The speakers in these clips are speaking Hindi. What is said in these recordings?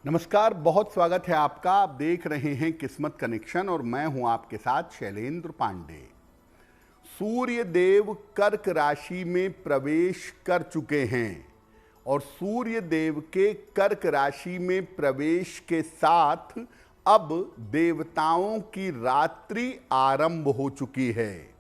नमस्कार, बहुत स्वागत है आपका। आप देख रहे हैं किस्मत कनेक्शन और मैं हूं आपके साथ शैलेंद्र पांडे। सूर्य देव कर्क राशि में प्रवेश कर चुके हैं और सूर्य देव के कर्क राशि में प्रवेश के साथ अब देवताओं की रात्रि आरंभ हो चुकी है।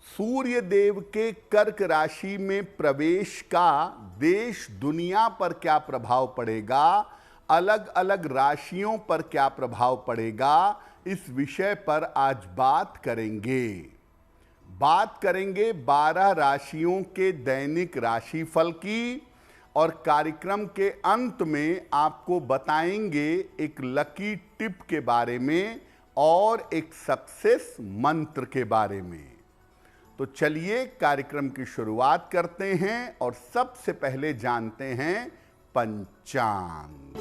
सूर्य देव के कर्क राशि में प्रवेश का देश दुनिया पर क्या प्रभाव पड़ेगा, अलग अलग राशियों पर क्या प्रभाव पड़ेगा, इस विषय पर आज बात करेंगे 12 राशियों के दैनिक राशिफल की और कार्यक्रम के अंत में आपको बताएंगे एक लकी टिप के बारे में और एक सक्सेस मंत्र के बारे में। तो चलिए कार्यक्रम की शुरुआत करते हैं और सबसे पहले जानते हैं पंचांग।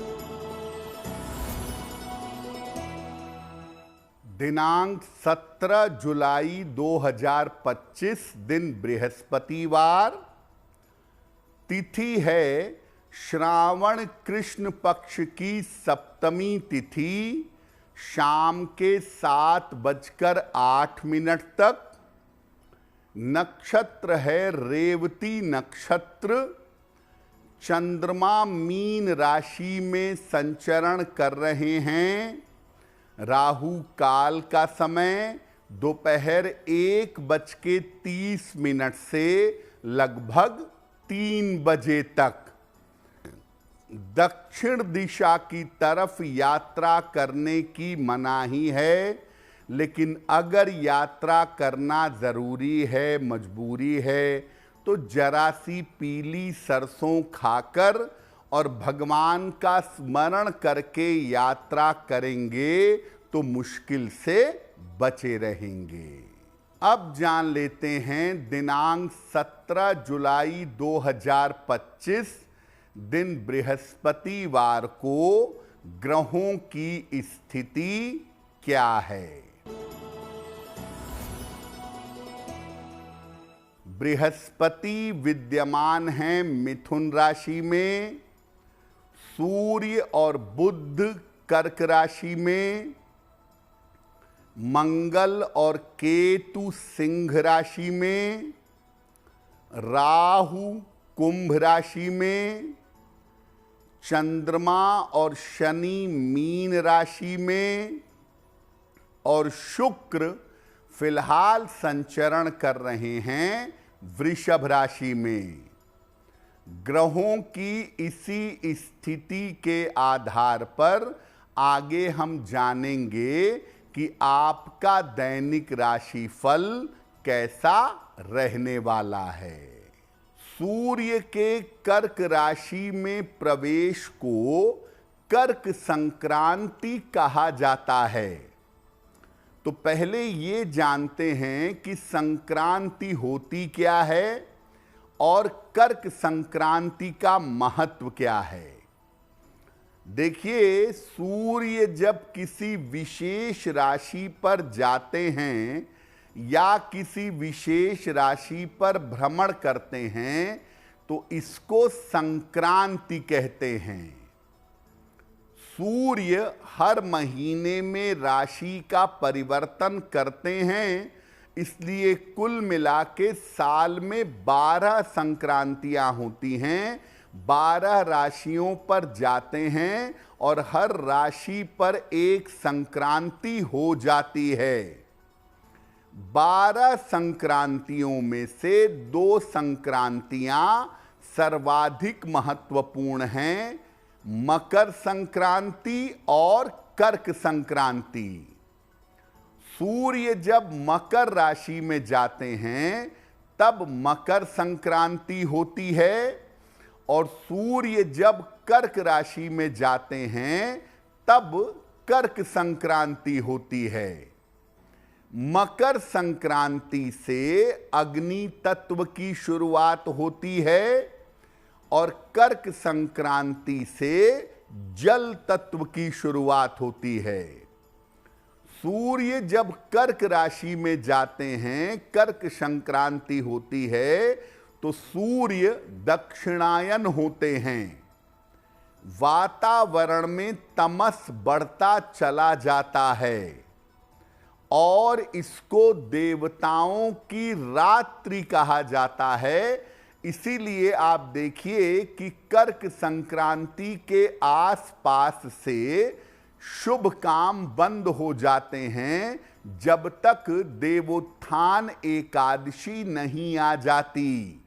दिनांक 17 जुलाई 2025, दिन बृहस्पतिवार, तिथि है श्रावण कृष्ण पक्ष की सप्तमी तिथि, शाम के 7:08 तक। नक्षत्र है रेवती नक्षत्र। चंद्रमा मीन राशि में संचरण कर रहे हैं। राहु काल का समय दोपहर 1:30 से लगभग 3 बजे तक। दक्षिण दिशा की तरफ यात्रा करने की मनाही है, लेकिन अगर यात्रा करना जरूरी है, मजबूरी है, तो जरा सी पीली सरसों खाकर और भगवान का स्मरण करके यात्रा करेंगे तो मुश्किल से बचे रहेंगे। अब जान लेते हैं दिनांक 17 जुलाई 2025, दिन बृहस्पतिवार को ग्रहों की स्थिति क्या है। बृहस्पति विद्यमान है मिथुन राशि में, सूर्य और बुध कर्क राशि में, मंगल और केतु सिंह राशि में, राहु कुंभ राशि में, चंद्रमा और शनि मीन राशि में और शुक्र फिलहाल संचरण कर रहे हैं वृषभ राशि में। ग्रहों की इसी स्थिति के आधार पर आगे हम जानेंगे कि आपका दैनिक राशिफल कैसा रहने वाला है। सूर्य के कर्क राशि में प्रवेश को कर्क संक्रांति कहा जाता है। तो पहले ये जानते हैं कि संक्रांति होती क्या है और कर्क संक्रांति का महत्व क्या है। देखिए, सूर्य जब किसी विशेष राशि पर जाते हैं या किसी विशेष राशि पर भ्रमण करते हैं तो इसको संक्रांति कहते हैं। सूर्य हर महीने में राशि का परिवर्तन करते हैं, इसलिए कुल मिला के साल में 12 संक्रांतियां होती हैं। 12 राशियों पर जाते हैं और हर राशि पर एक संक्रांति हो जाती है। 12 संक्रांतियों में से 2 संक्रांतियां सर्वाधिक महत्वपूर्ण हैं, मकर संक्रांति और कर्क संक्रांति। सूर्य जब मकर राशि में जाते हैं तब मकर संक्रांति होती है और सूर्य जब कर्क राशि में जाते हैं तब कर्क संक्रांति होती है। मकर संक्रांति से अग्नि तत्व की शुरुआत होती है और कर्क संक्रांति से जल तत्व की शुरुआत होती है। सूर्य जब कर्क राशि में जाते हैं, कर्क संक्रांति होती है, तो सूर्य दक्षिणायन होते हैं। वातावरण में तमस बढ़ता चला जाता है और इसको देवताओं की रात्रि कहा जाता है। इसीलिए आप देखिए कि कर्क संक्रांति के आसपास से शुभ काम बंद हो जाते हैं जब तक देवोत्थान एकादशी नहीं आ जाती।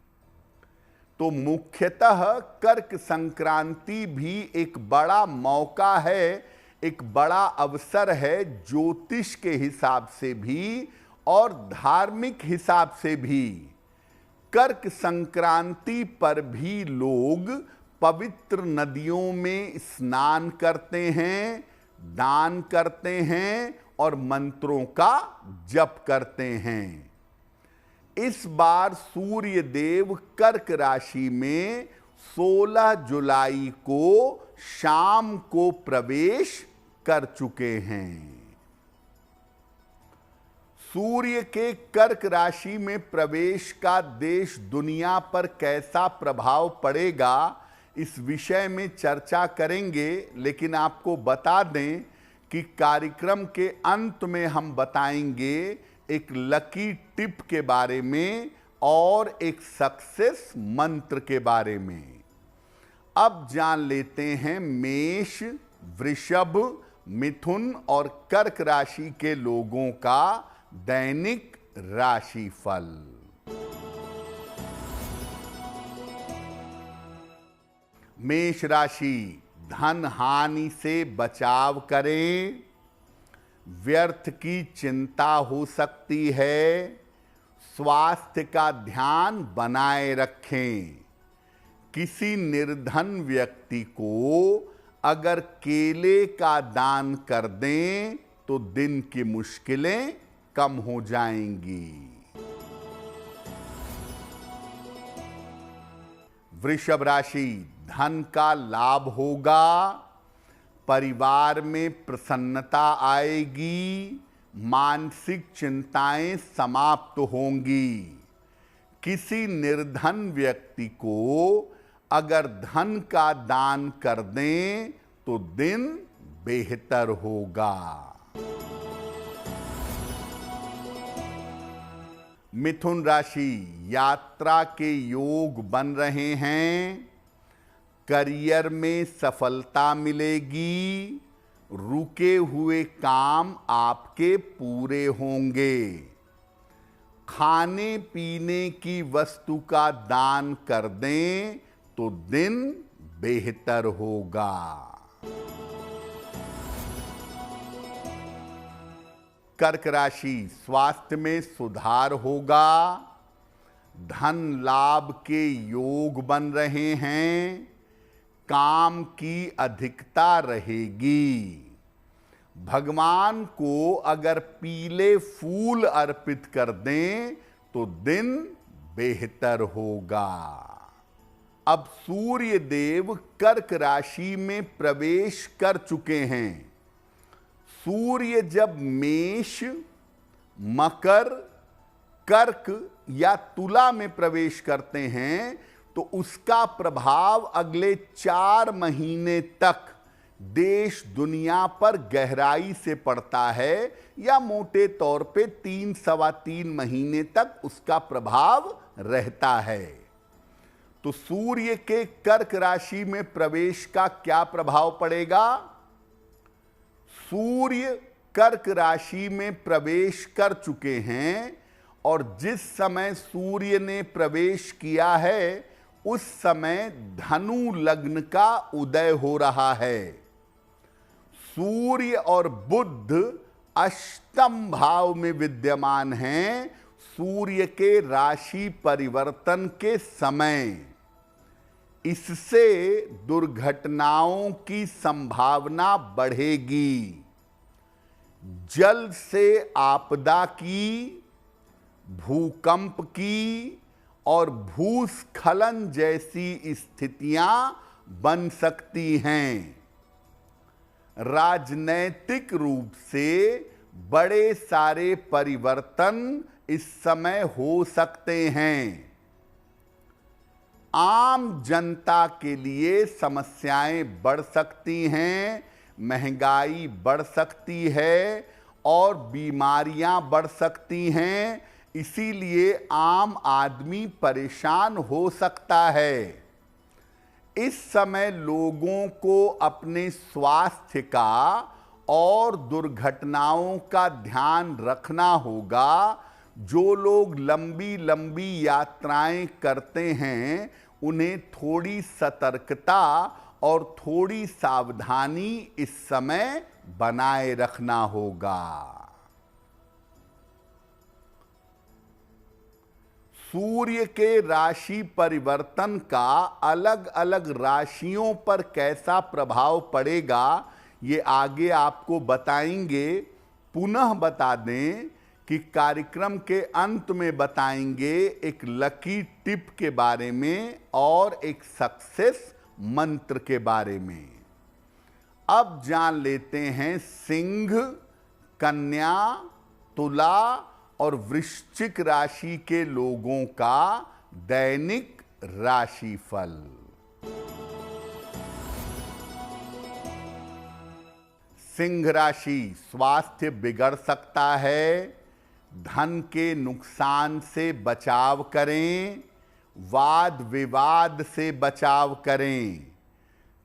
तो मुख्यतः कर्क संक्रांति भी एक बड़ा मौका है, एक बड़ा अवसर है ज्योतिष के हिसाब से भी और धार्मिक हिसाब से भी। कर्क संक्रांति पर भी लोग पवित्र नदियों में स्नान करते हैं, दान करते हैं और मंत्रों का जप करते हैं। इस बार सूर्य देव कर्क राशि में 16 जुलाई को शाम को प्रवेश कर चुके हैं। सूर्य के कर्क राशि में प्रवेश का देश दुनिया पर कैसा प्रभाव पड़ेगा, इस विषय में चर्चा करेंगे। लेकिन आपको बता दें कि कार्यक्रम के अंत में हम बताएंगे एक लकी टिप के बारे में और एक सक्सेस मंत्र के बारे में। अब जान लेते हैं मेष, वृषभ, मिथुन और कर्क राशि के लोगों का दैनिक राशिफल। मेष राशि, धन हानि से बचाव करें, व्यर्थ की चिंता हो सकती है, स्वास्थ्य का ध्यान बनाए रखें। किसी निर्धन व्यक्ति को अगर केले का दान कर दें तो दिन की मुश्किलें कम हो जाएंगी। वृषभ राशि, धन का लाभ होगा, परिवार में प्रसन्नता आएगी, मानसिक चिंताएं समाप्त होंगी। किसी निर्धन व्यक्ति को अगर धन का दान कर दें तो दिन बेहतर होगा। मिथुन राशि, यात्रा के योग बन रहे हैं, करियर में सफलता मिलेगी, रुके हुए काम आपके पूरे होंगे। खाने पीने की वस्तु का दान कर दें तो दिन बेहतर होगा। कर्क राशि, स्वास्थ्य में सुधार होगा, धन लाभ के योग बन रहे हैं, काम की अधिकता रहेगी। भगवान को अगर पीले फूल अर्पित कर दें तो दिन बेहतर होगा। अब सूर्य देव कर्क राशि में प्रवेश कर चुके हैं। सूर्य जब मेष, मकर, कर्क या तुला में प्रवेश करते हैं तो उसका प्रभाव अगले 4 महीने तक देश दुनिया पर गहराई से पड़ता है, या मोटे तौर पे 3-3.25 महीने तक उसका प्रभाव रहता है। तो सूर्य के कर्क राशि में प्रवेश का क्या प्रभाव पड़ेगा? सूर्य कर्क राशि में प्रवेश कर चुके हैं और जिस समय सूर्य ने प्रवेश किया है उस समय धनु लग्न का उदय हो रहा है। सूर्य और बुध अष्टम भाव में विद्यमान हैं सूर्य के राशि परिवर्तन के समय। इससे दुर्घटनाओं की संभावना बढ़ेगी। जल से आपदा की, भूकंप की और भूस्खलन जैसी स्थितियां बन सकती हैं। राजनैतिक रूप से बड़े सारे परिवर्तन इस समय हो सकते हैं। आम जनता के लिए समस्याएं बढ़ सकती हैं, महंगाई बढ़ सकती है और बीमारियां बढ़ सकती हैं। इसीलिए आम आदमी परेशान हो सकता है। इस समय लोगों को अपने स्वास्थ्य का और दुर्घटनाओं का ध्यान रखना होगा। जो लोग लंबी लंबी यात्राएं करते हैं उन्हें थोड़ी सतर्कता और थोड़ी सावधानी इस समय बनाए रखना होगा। सूर्य के राशि परिवर्तन का अलग अलग राशियों पर कैसा प्रभाव पड़ेगा ये आगे आपको बताएंगे। पुनः बता दें कि कार्यक्रम के अंत में बताएंगे एक लकी टिप के बारे में और एक सक्सेस मंत्र के बारे में। अब जान लेते हैं सिंह, कन्या, तुला और वृश्चिक राशि के लोगों का दैनिक राशिफल। सिंह राशि, स्वास्थ्य बिगड़ सकता है। धन के नुकसान से बचाव करें। वाद विवाद से बचाव करें।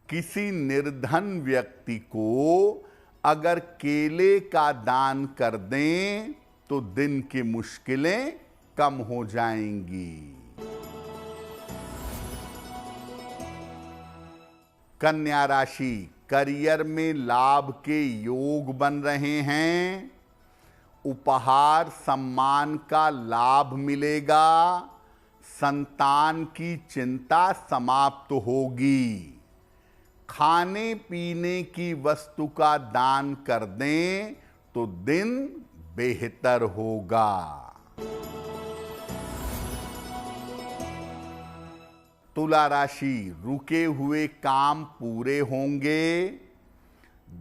किसी निर्धन व्यक्ति को अगर केले का दान कर दें तो दिन की मुश्किलें कम हो जाएंगी। कन्या राशि, करियर में लाभ के योग बन रहे हैं। उपहार सम्मान का लाभ मिलेगा। संतान की चिंता समाप्त होगी। खाने पीने की वस्तु का दान कर दें तो दिन बेहतर होगा। तुला राशि, रुके हुए काम पूरे होंगे।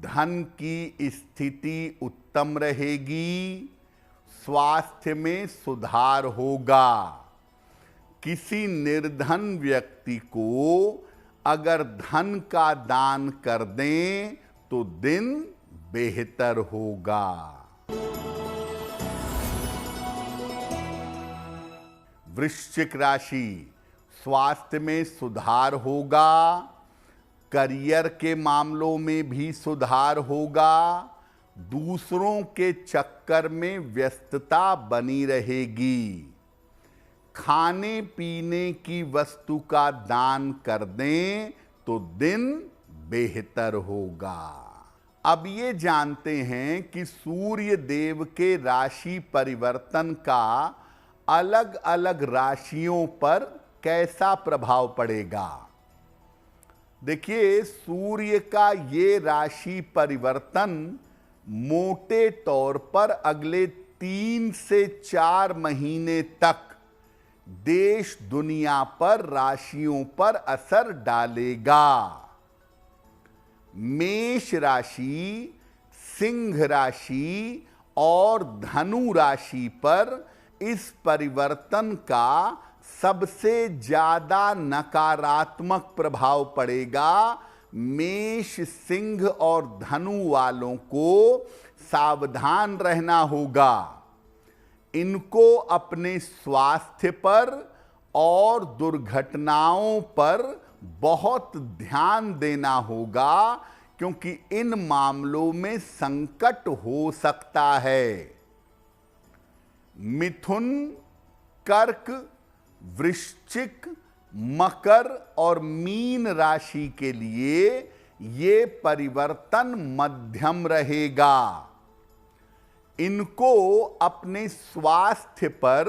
धन की स्थिति उत्तम रहेगी। स्वास्थ्य में सुधार होगा। किसी निर्धन व्यक्ति को अगर धन का दान कर दें तो दिन बेहतर होगा। वृश्चिक राशि, स्वास्थ्य में सुधार होगा। करियर के मामलों में भी सुधार होगा। दूसरों के चक्कर में व्यस्तता बनी रहेगी। खाने पीने की वस्तु का दान कर दें तो दिन बेहतर होगा। अब ये जानते हैं कि सूर्य देव के राशि परिवर्तन का अलग अलग राशियों पर कैसा प्रभाव पड़ेगा। देखिए, सूर्य का ये राशि परिवर्तन मोटे तौर पर अगले 3 से 4 महीने तक देश दुनिया पर राशियों पर असर डालेगा। मेष राशि, सिंह राशि और धनु राशि पर इस परिवर्तन का सबसे ज्यादा नकारात्मक प्रभाव पड़ेगा। मेष, सिंह और धनु वालों को सावधान रहना होगा। इनको अपने स्वास्थ्य पर और दुर्घटनाओं पर बहुत ध्यान देना होगा, क्योंकि इन मामलों में संकट हो सकता है। मिथुन, कर्क, वृश्चिक, मकर और मीन राशि के लिए ये परिवर्तन मध्यम रहेगा। इनको अपने स्वास्थ्य पर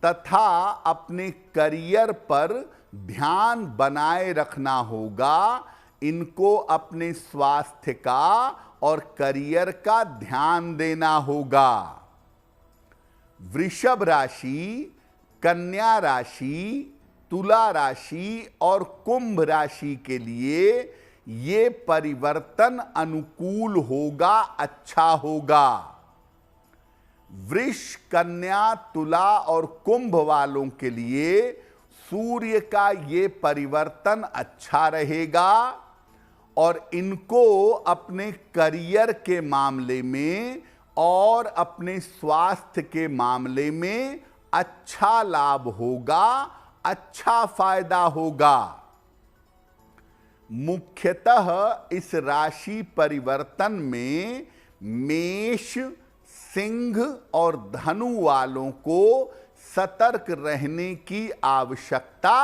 तथा अपने करियर पर ध्यान बनाए रखना होगा। इनको अपने स्वास्थ्य का और करियर का ध्यान देना होगा। वृषभ राशि, कन्या राशि, तुला राशि और कुंभ राशि के लिए ये परिवर्तन अनुकूल होगा, अच्छा होगा। वृष, कन्या, तुला और कुंभ वालों के लिए सूर्य का ये परिवर्तन अच्छा रहेगा और इनको अपने करियर के मामले में और अपने स्वास्थ्य के मामले में अच्छा लाभ होगा, अच्छा फायदा होगा। मुख्यतः इस राशि परिवर्तन में मेष, सिंह और धनु वालों को सतर्क रहने की आवश्यकता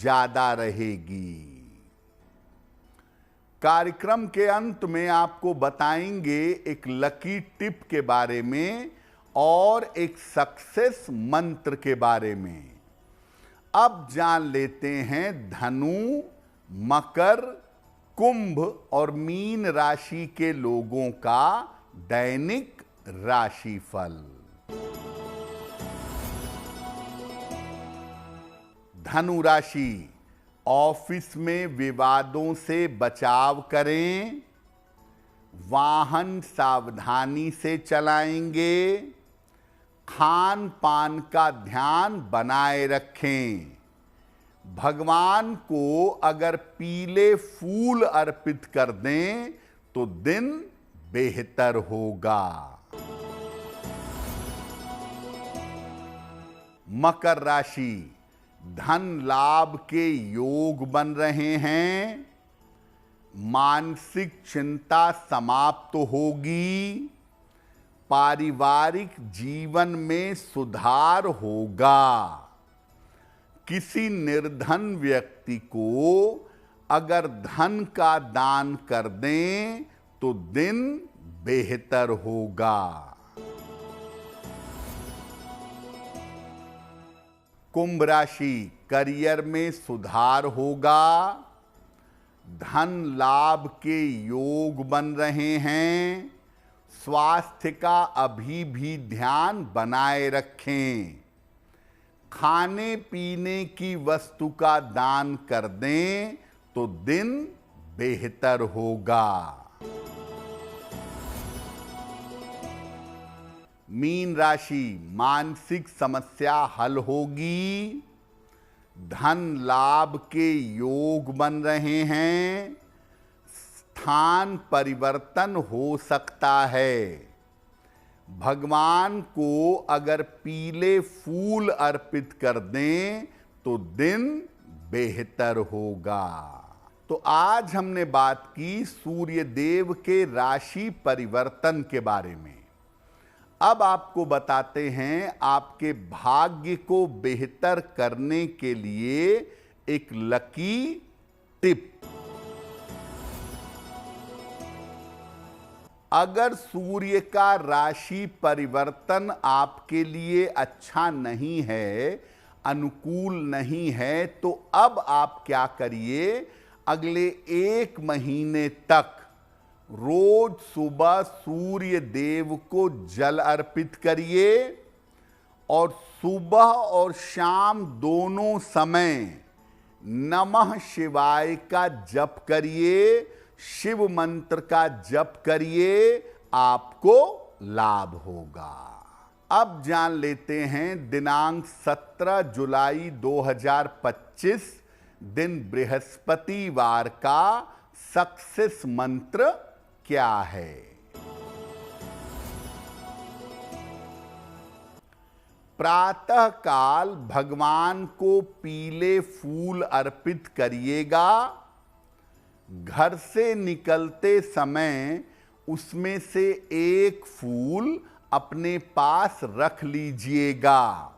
ज्यादा रहेगी। कार्यक्रम के अंत में आपको बताएंगे एक लकी टिप के बारे में और एक सक्सेस मंत्र के बारे में। अब जान लेते हैं धनु, मकर, कुंभ और मीन राशि के लोगों का दैनिक राशिफल। धनु राशि, ऑफिस में विवादों से बचाव करें, वाहन सावधानी से चलाएंगे, खान पान का ध्यान बनाए रखें। भगवान को अगर पीले फूल अर्पित कर दें तो दिन बेहतर होगा। मकर राशि, धन लाभ के योग बन रहे हैं, मानसिक चिंता समाप्त होगी, पारिवारिक जीवन में सुधार होगा। किसी निर्धन व्यक्ति को अगर धन का दान कर दें तो दिन बेहतर होगा। कुंभ राशि, करियर में सुधार होगा, धन लाभ के योग बन रहे हैं, स्वास्थ्य का अभी भी ध्यान बनाए रखें। खाने पीने की वस्तु का दान कर दें तो दिन बेहतर होगा। मीन राशि, मानसिक समस्या हल होगी, धन लाभ के योग बन रहे हैं, स्थान परिवर्तन हो सकता है। भगवान को अगर पीले फूल अर्पित कर दें तो दिन बेहतर होगा। तो आज हमने बात की सूर्य देव के राशि परिवर्तन के बारे में। अब आपको बताते हैं आपके भाग्य को बेहतर करने के लिए एक लकी टिप। अगर सूर्य का राशि परिवर्तन आपके लिए अच्छा नहीं है, अनुकूल नहीं है, तो अब आप क्या करिए, अगले 1 महीने तक रोज सुबह सूर्य देव को जल अर्पित करिए और सुबह और शाम दोनों समय नमः शिवाय का जप करिए, शिव मंत्र का जप करिए, आपको लाभ होगा। अब जान लेते हैं दिनांक 17 जुलाई 2025 दिन बृहस्पतिवार का सक्सेस मंत्र क्या है। प्रातः काल भगवान को पीले फूल अर्पित करिएगा। घर से निकलते समय उसमें से एक फूल अपने पास रख लीजिएगा।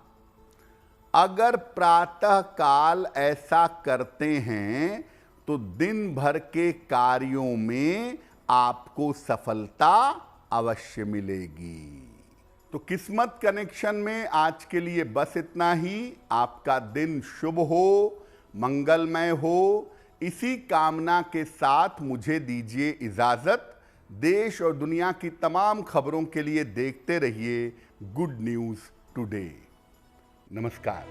अगर प्रातः काल ऐसा करते हैं तो दिन भर के कार्यों में आपको सफलता अवश्य मिलेगी। तो किस्मत कनेक्शन में आज के लिए बस इतना ही। आपका दिन शुभ हो, मंगलमय हो, इसी कामना के साथ मुझे दीजिए इजाजत। देश और दुनिया की तमाम खबरों के लिए देखते रहिए गुड न्यूज़ टुडे। नमस्कार।